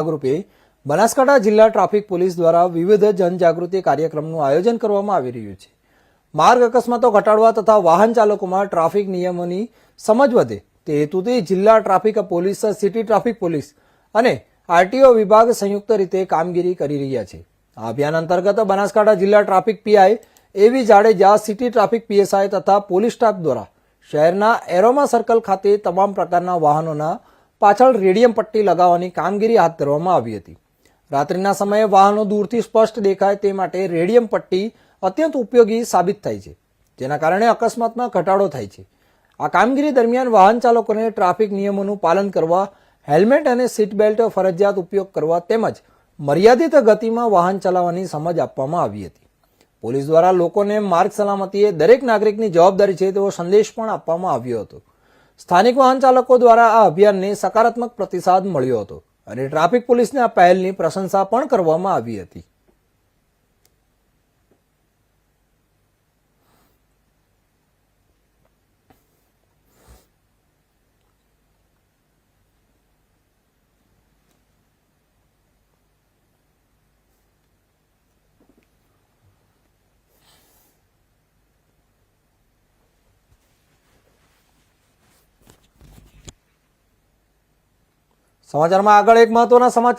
ભાગરૂપે બનાસકાંઠા જિલ્લા traffic police દ્વારા વિવિધ જનજાગૃતિ કાર્યક્રમનું આયોજન કરવામાં આવી રહ્યું છે। માર્ગ અકસ્માતો ઘટાડવા તથા વાહન ચાલકોમાં ટ્રાફિક નિયમોની સમજ વધે તે હેતુથી જિલ્લા traffic police, city traffic police અને આરટીઓ વિભાગ સંયુક્ત રીતે કામગીરી કરી રહ્યા છે। આ અભિયાન અંતર્ગત બનાસકાંઠા જિલ્લા ટ્રાફિક પીઆઈ એવી જાડેજા, સિટી ટ્રાફિક પીએસઆઈ તથા પોલીસ સ્ટાફ દ્વારા શહેરના એરોમા સર્કલ ખાતે તમામ પ્રકારના વાહનોના પાછળ રેડિયમ પટ્ટી લગાવવાની કામગીરી હાથ ધરવામાં આવી હતી। રાત્રિના સમયે વાહનો દૂરથી સ્પષ્ટ દેખાય તે માટે રેડિયમ પટ્ટી અત્યંત ઉપયોગી સાબિત થાય છે, જેના કારણે અકસ્માતમાં ઘટાડો થાય છે। આ કામગીરી દરમિયાન વાહન ચાલકોને ટ્રાફિક નિયમોનું પાલન કરવા, હેલ્મેટ અને સીટ બેલ્ટ ફરજિયાત ઉપયોગ કરવા તેમજ મર્યાદિત ગતિમાં વાહન ચલાવવાની સમજ આપવામાં આવી હતી। પોલીસ દ્વારા લોકોને માર્ગ સલામતી એ દરેક નાગરિકની જવાબદારી છે તેવો સંદેશ પણ આપવામાં આવ્યો હતો। સ્થાનિક વાહન ચાલકો દ્વારા આ અભિયાનને સકારાત્મક પ્રતિસાદ મળ્યો હતો અને ટ્રાફિક પોલીસને આ પહેલની પ્રશંસા પણ કરવામાં આવી હતી। સમાચારમાં આગળ એક મહત્વના સમાચાર